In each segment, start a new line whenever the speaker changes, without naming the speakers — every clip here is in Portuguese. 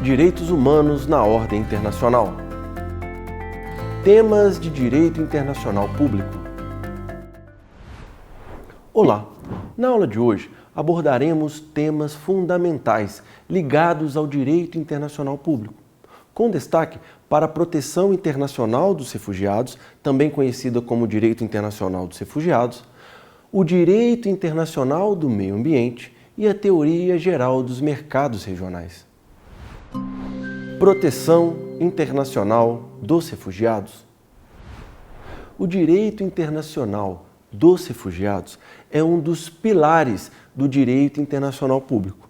Direitos humanos na ordem internacional. Temas de direito internacional público. Olá! Na aula de hoje abordaremos temas fundamentais ligados ao direito internacional público, com destaque para a proteção internacional dos refugiados, também conhecida como direito internacional dos refugiados, o direito internacional do meio ambiente e a teoria geral dos mercados regionais. Proteção internacional dos refugiados. O direito internacional dos refugiados é um dos pilares do direito internacional público.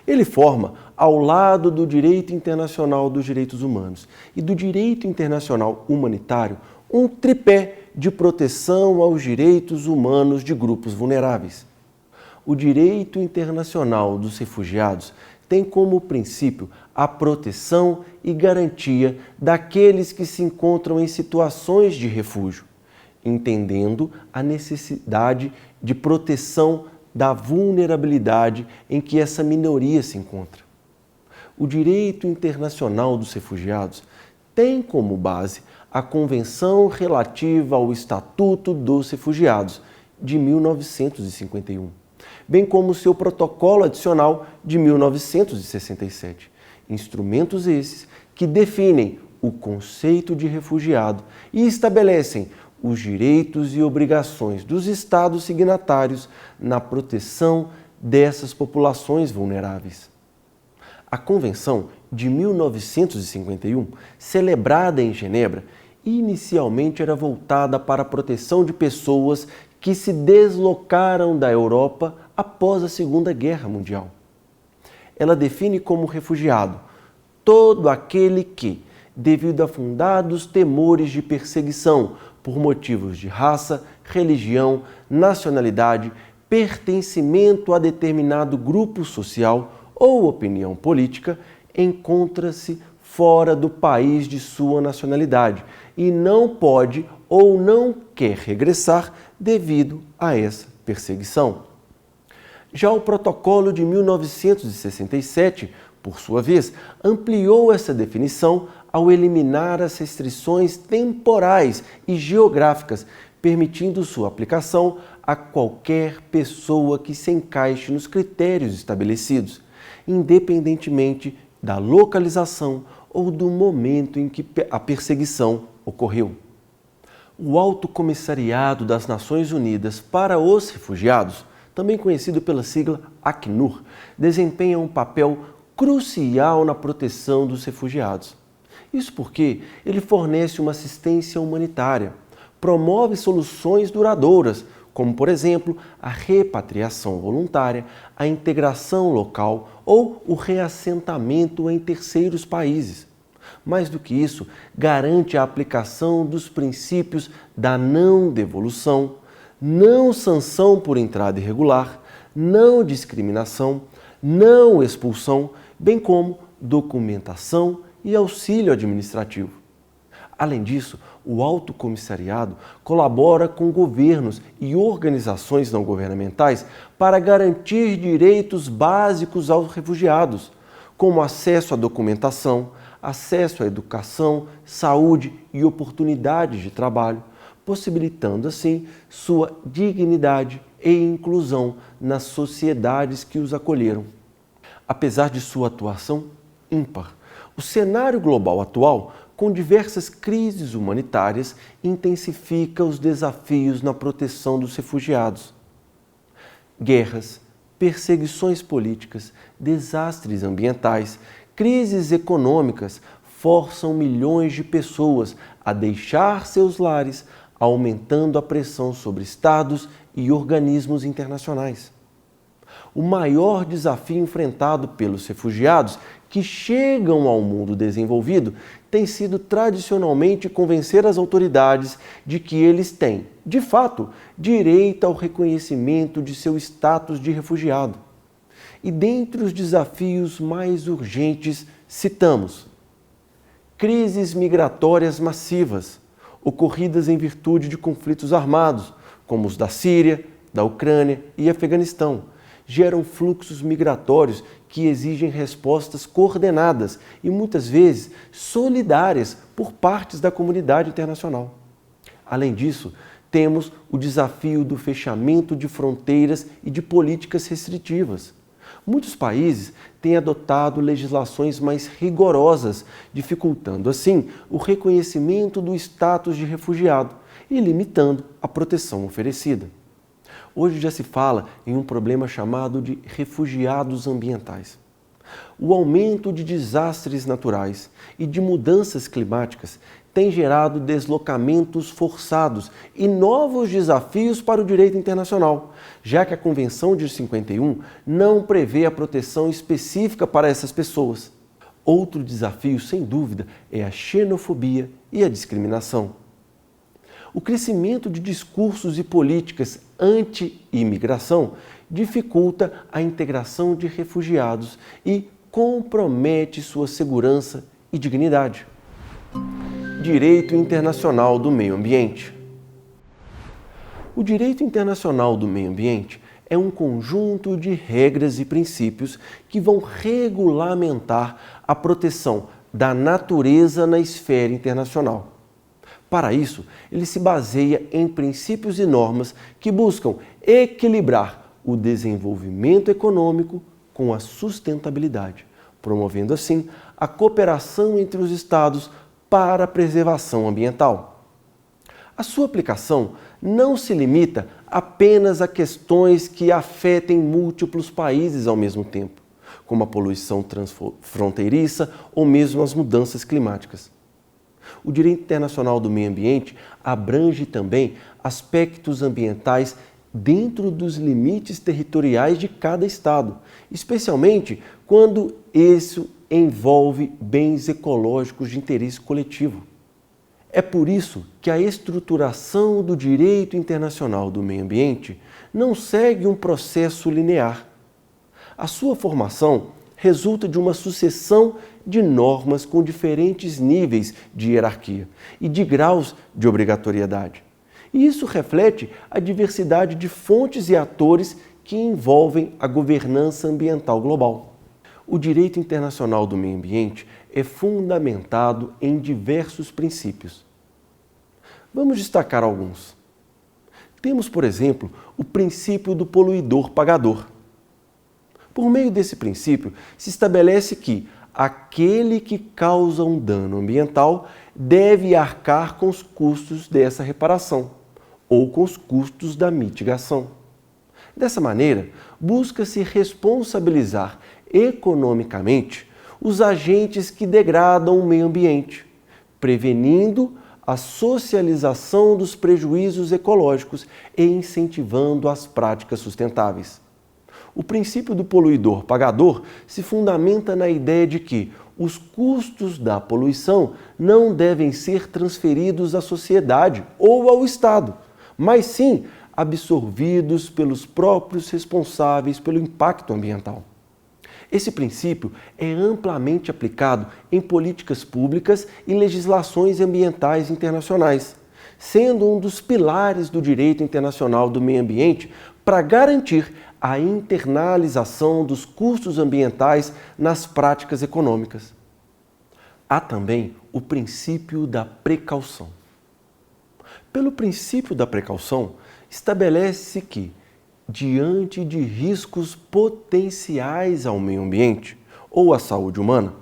Ele forma, ao lado do direito internacional dos direitos humanos e do direito internacional humanitário, um tripé de proteção aos direitos humanos de grupos vulneráveis. O direito internacional dos refugiados tem como princípio a proteção e garantia daqueles que se encontram em situações de refúgio, entendendo a necessidade de proteção da vulnerabilidade em que essa minoria se encontra. O direito internacional dos refugiados tem como base a Convenção relativa ao Estatuto dos Refugiados, de 1951, bem como seu protocolo adicional de 1967. Instrumentos esses que definem o conceito de refugiado e estabelecem os direitos e obrigações dos Estados signatários na proteção dessas populações vulneráveis. A Convenção de 1951, celebrada em Genebra, inicialmente era voltada para a proteção de pessoas que se deslocaram da Europa após a Segunda Guerra Mundial. Ela define como refugiado todo aquele que, devido a fundados temores de perseguição por motivos de raça, religião, nacionalidade, pertencimento a determinado grupo social ou opinião política, encontra-se fora do país de sua nacionalidade e não pode ou não quer regressar devido a essa perseguição. Já o Protocolo de 1967, por sua vez, ampliou essa definição ao eliminar as restrições temporais e geográficas, permitindo sua aplicação a qualquer pessoa que se encaixe nos critérios estabelecidos, independentemente da localização ou do momento em que a perseguição ocorreu. O Alto Comissariado das Nações Unidas para os Refugiados, também conhecido pela sigla Acnur, desempenha um papel crucial na proteção dos refugiados. Isso porque ele fornece uma assistência humanitária, promove soluções duradouras, como, por exemplo, a repatriação voluntária, a integração local ou o reassentamento em terceiros países. Mais do que isso, garante a aplicação dos princípios da não devolução, não sanção por entrada irregular, não discriminação, não expulsão, bem como documentação e auxílio administrativo. Além disso, o Alto Comissariado colabora com governos e organizações não governamentais para garantir direitos básicos aos refugiados, como acesso à documentação, acesso à educação, saúde e oportunidades de trabalho, possibilitando assim sua dignidade e inclusão nas sociedades que os acolheram. Apesar de sua atuação ímpar, o cenário global atual, com diversas crises humanitárias, intensifica os desafios na proteção dos refugiados. Guerras, perseguições políticas, desastres ambientais, crises econômicas forçam milhões de pessoas a deixar seus lares, aumentando a pressão sobre estados e organismos internacionais. O maior desafio enfrentado pelos refugiados que chegam ao mundo desenvolvido tem sido tradicionalmente convencer as autoridades de que eles têm, de fato, direito ao reconhecimento de seu status de refugiado. E dentre os desafios mais urgentes, citamos crises migratórias massivas, ocorridas em virtude de conflitos armados, como os da Síria, da Ucrânia e Afeganistão, geram fluxos migratórios que exigem respostas coordenadas e muitas vezes solidárias por partes da comunidade internacional. Além disso, temos o desafio do fechamento de fronteiras e de políticas restritivas. Muitos países têm adotado legislações mais rigorosas, dificultando assim o reconhecimento do status de refugiado e limitando a proteção oferecida. Hoje já se fala em um problema chamado de refugiados ambientais. O aumento de desastres naturais e de mudanças climáticas tem gerado deslocamentos forçados e novos desafios para o direito internacional, já que a Convenção de 51 não prevê a proteção específica para essas pessoas. Outro desafio, sem dúvida, é a xenofobia e a discriminação. O crescimento de discursos e políticas anti-imigração dificulta a integração de refugiados e compromete sua segurança e dignidade. Direito internacional do meio ambiente. O direito internacional do meio ambiente é um conjunto de regras e princípios que vão regulamentar a proteção da natureza na esfera internacional. Para isso, ele se baseia em princípios e normas que buscam equilibrar o desenvolvimento econômico com a sustentabilidade, promovendo assim a cooperação entre os Estados para a preservação ambiental. A sua aplicação não se limita apenas a questões que afetem múltiplos países ao mesmo tempo, como a poluição transfronteiriça ou mesmo as mudanças climáticas. O direito internacional do meio ambiente abrange também aspectos ambientais dentro dos limites territoriais de cada Estado, especialmente quando isso envolve bens ecológicos de interesse coletivo. É por isso que a estruturação do direito internacional do meio ambiente não segue um processo linear. A sua formação resulta de uma sucessão de normas com diferentes níveis de hierarquia e de graus de obrigatoriedade. E isso reflete a diversidade de fontes e atores que envolvem a governança ambiental global. O direito internacional do meio ambiente é fundamentado em diversos princípios. Vamos destacar alguns. Temos, por exemplo, o princípio do poluidor-pagador. Por meio desse princípio, se estabelece que aquele que causa um dano ambiental deve arcar com os custos dessa reparação ou com os custos da mitigação. Dessa maneira, busca-se responsabilizar economicamente os agentes que degradam o meio ambiente, prevenindo a socialização dos prejuízos ecológicos e incentivando as práticas sustentáveis. O princípio do poluidor-pagador se fundamenta na ideia de que os custos da poluição não devem ser transferidos à sociedade ou ao Estado, mas sim absorvidos pelos próprios responsáveis pelo impacto ambiental. Esse princípio é amplamente aplicado em políticas públicas e legislações ambientais internacionais, sendo um dos pilares do direito internacional do meio ambiente para garantir a internalização dos custos ambientais nas práticas econômicas. Há também o princípio da precaução. Pelo princípio da precaução, estabelece-se que, diante de riscos potenciais ao meio ambiente ou à saúde humana,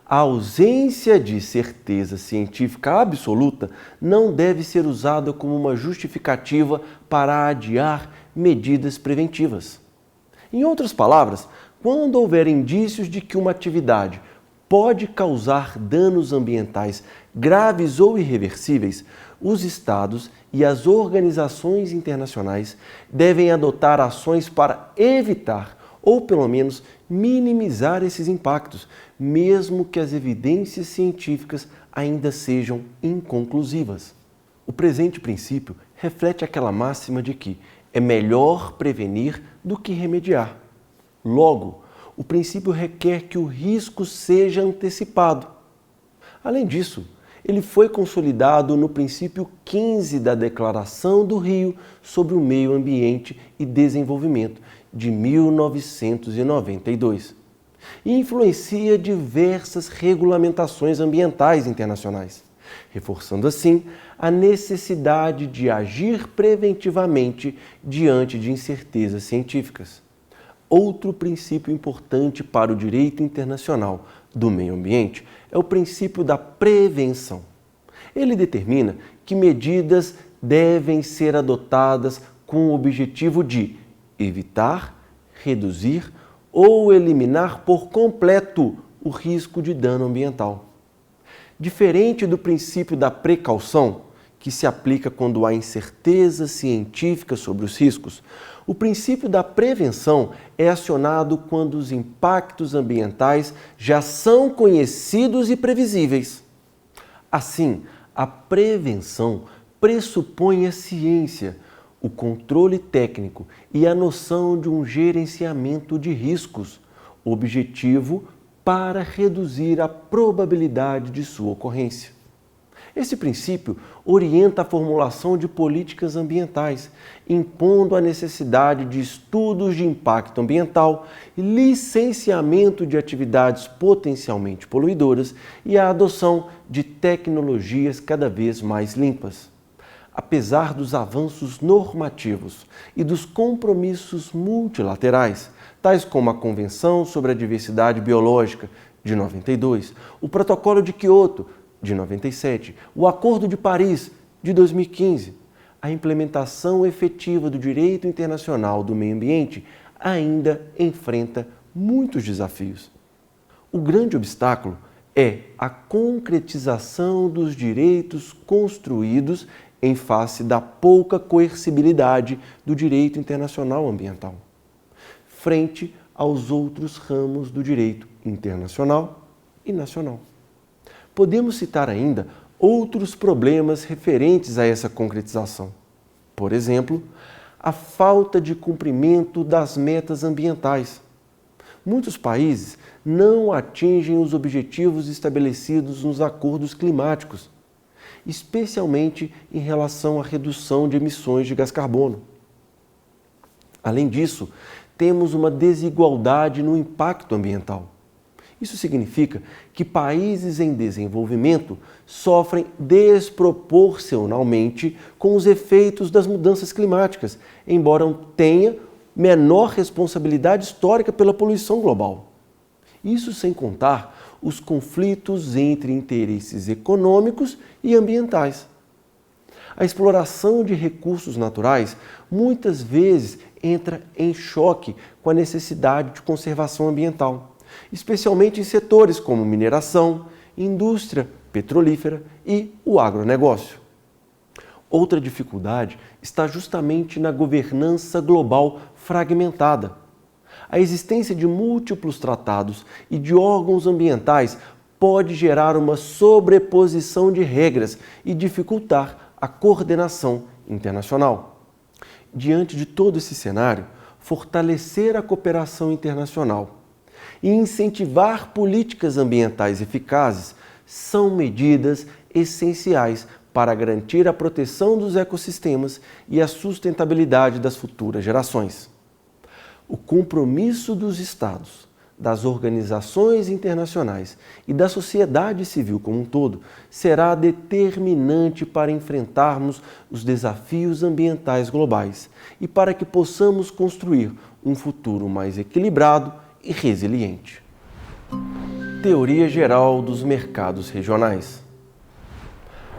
a ausência de certeza científica absoluta não deve ser usada como uma justificativa para adiar medidas preventivas. Em outras palavras, quando houver indícios de que uma atividade pode causar danos ambientais graves ou irreversíveis, os Estados e as organizações internacionais devem adotar ações para evitar ou, pelo menos, minimizar esses impactos, mesmo que as evidências científicas ainda sejam inconclusivas. O presente princípio reflete aquela máxima de que é melhor prevenir do que remediar. Logo, o princípio requer que o risco seja antecipado. Além disso, Ele foi consolidado no princípio 15 da Declaração do Rio sobre o Meio Ambiente e Desenvolvimento, de 1992, e influencia diversas regulamentações ambientais internacionais, reforçando assim a necessidade de agir preventivamente diante de incertezas científicas. Outro princípio importante para o direito internacional do meio ambiente é o princípio da prevenção. Ele determina que medidas devem ser adotadas com o objetivo de evitar, reduzir ou eliminar por completo o risco de dano ambiental. Diferente do princípio da precaução, que se aplica quando há incerteza científica sobre os riscos, o princípio da prevenção é acionado quando os impactos ambientais já são conhecidos e previsíveis. Assim, a prevenção pressupõe a ciência, o controle técnico e a noção de um gerenciamento de riscos, objetivo para reduzir a probabilidade de sua ocorrência. Esse princípio orienta a formulação de políticas ambientais, impondo a necessidade de estudos de impacto ambiental, licenciamento de atividades potencialmente poluidoras e a adoção de tecnologias cada vez mais limpas. Apesar dos avanços normativos e dos compromissos multilaterais, tais como a Convenção sobre a Diversidade Biológica, de 92, o Protocolo de Quioto, de 97, o Acordo de Paris, de 2015, a implementação efetiva do direito internacional do meio ambiente ainda enfrenta muitos desafios. O grande obstáculo é a concretização dos direitos construídos em face da pouca coercibilidade do direito internacional ambiental, frente aos outros ramos do direito internacional e nacional. Podemos citar ainda outros problemas referentes a essa concretização. Por exemplo, a falta de cumprimento das metas ambientais. Muitos países não atingem os objetivos estabelecidos nos acordos climáticos, especialmente em relação à redução de emissões de gás carbono. Além disso, temos uma desigualdade no impacto ambiental. Isso significa que países em desenvolvimento sofrem desproporcionalmente com os efeitos das mudanças climáticas, embora tenham menor responsabilidade histórica pela poluição global. Isso sem contar os conflitos entre interesses econômicos e ambientais. A exploração de recursos naturais muitas vezes entra em choque com a necessidade de conservação ambiental, especialmente em setores como mineração, indústria petrolífera e o agronegócio. Outra dificuldade está justamente na governança global fragmentada. A existência de múltiplos tratados e de órgãos ambientais pode gerar uma sobreposição de regras e dificultar a coordenação internacional. Diante de todo esse cenário, fortalecer a cooperação internacional e incentivar políticas ambientais eficazes são medidas essenciais para garantir a proteção dos ecossistemas e a sustentabilidade das futuras gerações. O compromisso dos Estados, das organizações internacionais e da sociedade civil como um todo será determinante para enfrentarmos os desafios ambientais globais e para que possamos construir um futuro mais equilibrado e resiliente. Teoria geral dos mercados regionais.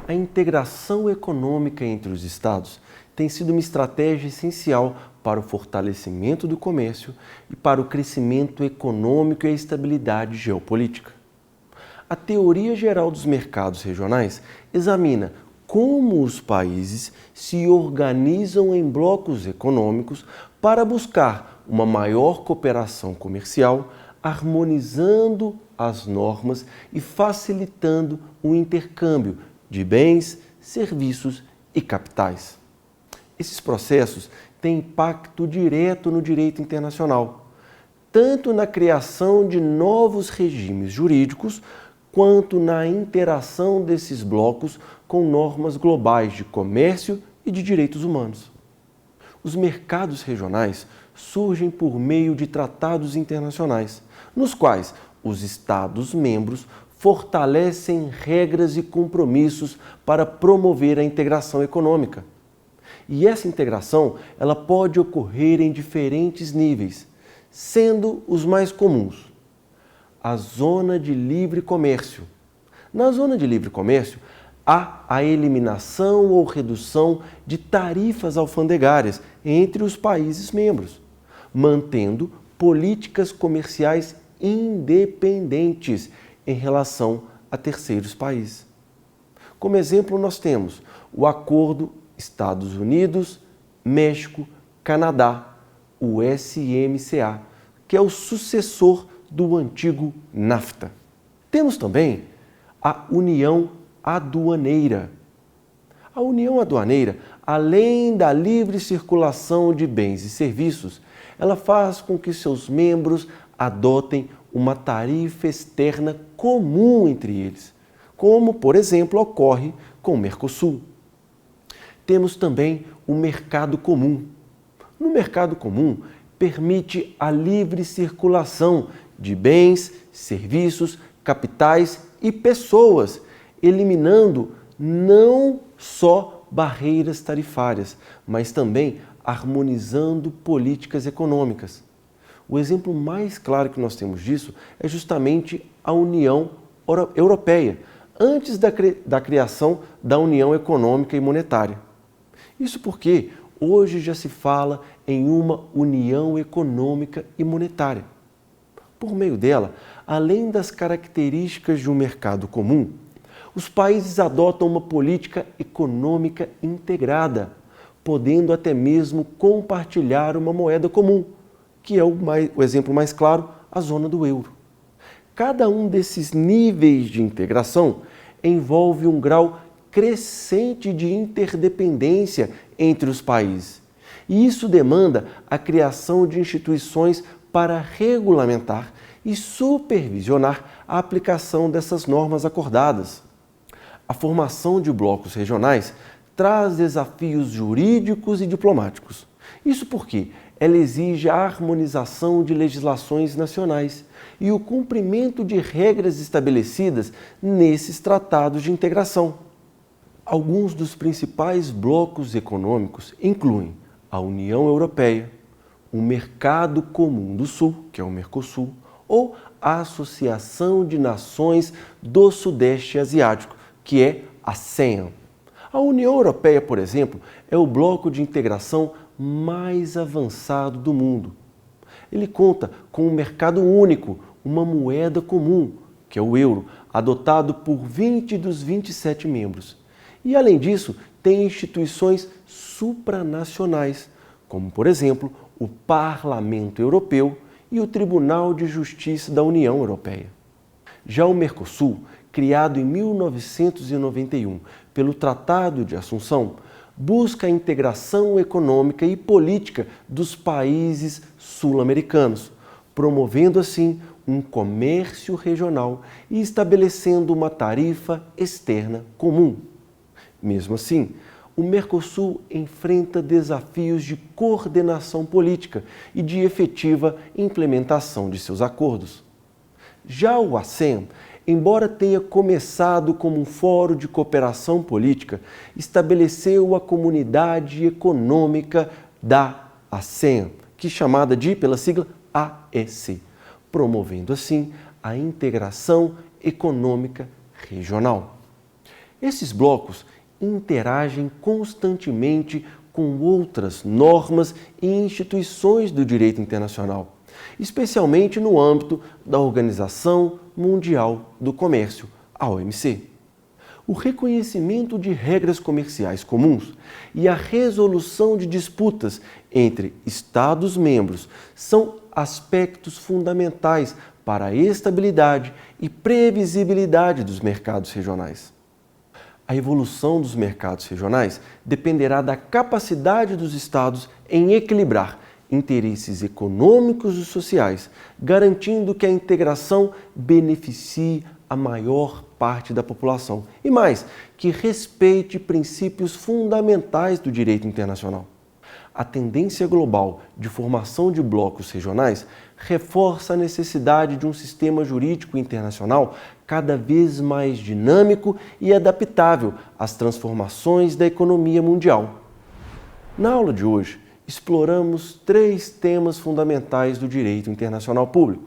A integração econômica entre os Estados tem sido uma estratégia essencial para o fortalecimento do comércio e para o crescimento econômico e a estabilidade geopolítica. A teoria geral dos mercados regionais examina como os países se organizam em blocos econômicos para buscar uma maior cooperação comercial, harmonizando as normas e facilitando o intercâmbio de bens, serviços e capitais. Esses processos têm impacto direto no direito internacional, tanto na criação de novos regimes jurídicos, quanto na interação desses blocos com normas globais de comércio e de direitos humanos. Os mercados regionais surgem por meio de tratados internacionais, nos quais os Estados-membros fortalecem regras e compromissos para promover a integração econômica. E essa integração ela pode ocorrer em diferentes níveis, sendo os mais comuns a Zona de Livre Comércio. Na Zona de Livre Comércio, há a eliminação ou redução de tarifas alfandegárias entre os países membros, mantendo políticas comerciais independentes em relação a terceiros países. Como exemplo, nós temos o Acordo Estados Unidos, México, Canadá, o USMCA, que é o sucessor do antigo NAFTA. Temos também a União Aduaneira. A União Aduaneira, além da livre circulação de bens e serviços, ela faz com que seus membros adotem uma tarifa externa comum entre eles, como, por exemplo, ocorre com o Mercosul. Temos também o Mercado Comum. No Mercado Comum, permite a livre circulação de bens, serviços, capitais e pessoas, eliminando não só barreiras tarifárias, mas também harmonizando políticas econômicas. O exemplo mais claro que nós temos disso é justamente a União Europeia, antes da criação da União Econômica e Monetária. Isso porque hoje já se fala em uma União Econômica e Monetária. Por meio dela, além das características de um mercado comum, os países adotam uma política econômica integrada, podendo até mesmo compartilhar uma moeda comum, que é o exemplo mais claro, a zona do euro. Cada um desses níveis de integração envolve um grau crescente de interdependência entre os países. E isso demanda a criação de instituições para regulamentar e supervisionar a aplicação dessas normas acordadas. A formação de blocos regionais traz desafios jurídicos e diplomáticos. Isso porque ela exige a harmonização de legislações nacionais e o cumprimento de regras estabelecidas nesses tratados de integração. Alguns dos principais blocos econômicos incluem a União Europeia, o Mercado Comum do Sul, que é o Mercosul, ou a Associação de Nações do Sudeste Asiático, que é a ASEAN. A União Europeia, por exemplo, é o bloco de integração mais avançado do mundo. Ele conta com um mercado único, uma moeda comum, que é o euro, adotado por 20 dos 27 membros. E, além disso, tem instituições supranacionais, como, por exemplo, o Parlamento Europeu e o Tribunal de Justiça da União Europeia. Já o Mercosul, criado em 1991 pelo Tratado de Assunção, busca a integração econômica e política dos países sul-americanos, promovendo assim um comércio regional e estabelecendo uma tarifa externa comum. Mesmo assim, o Mercosul enfrenta desafios de coordenação política e de efetiva implementação de seus acordos. Já o ASEAN, embora tenha começado como um fórum de cooperação política, estabeleceu a Comunidade Econômica da ASEAN, que é chamada pela sigla AEC, promovendo assim a integração econômica regional. Esses blocos interagem constantemente com outras normas e instituições do direito internacional, especialmente no âmbito da Organização Mundial do Comércio, a OMC. O reconhecimento de regras comerciais comuns e a resolução de disputas entre Estados-membros são aspectos fundamentais para a estabilidade e previsibilidade dos mercados regionais. A evolução dos mercados regionais dependerá da capacidade dos Estados em equilibrar interesses econômicos e sociais, garantindo que a integração beneficie a maior parte da população. E mais, que respeite princípios fundamentais do direito internacional. A tendência global de formação de blocos regionais reforça a necessidade de um sistema jurídico internacional cada vez mais dinâmico e adaptável às transformações da economia mundial. Na aula de hoje, exploramos 3 temas fundamentais do direito internacional público: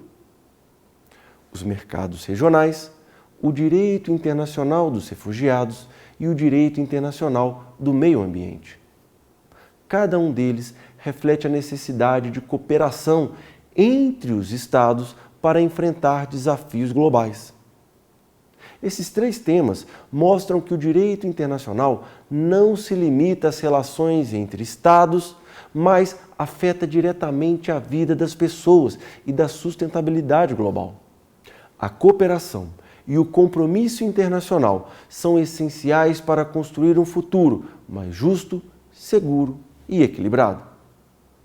os mercados regionais, o direito internacional dos refugiados e o direito internacional do meio ambiente. Cada um deles reflete a necessidade de cooperação entre os Estados para enfrentar desafios globais. Esses 3 temas mostram que o direito internacional não se limita às relações entre Estados, mas afeta diretamente a vida das pessoas e da sustentabilidade global. A cooperação e o compromisso internacional são essenciais para construir um futuro mais justo, seguro e equilibrado.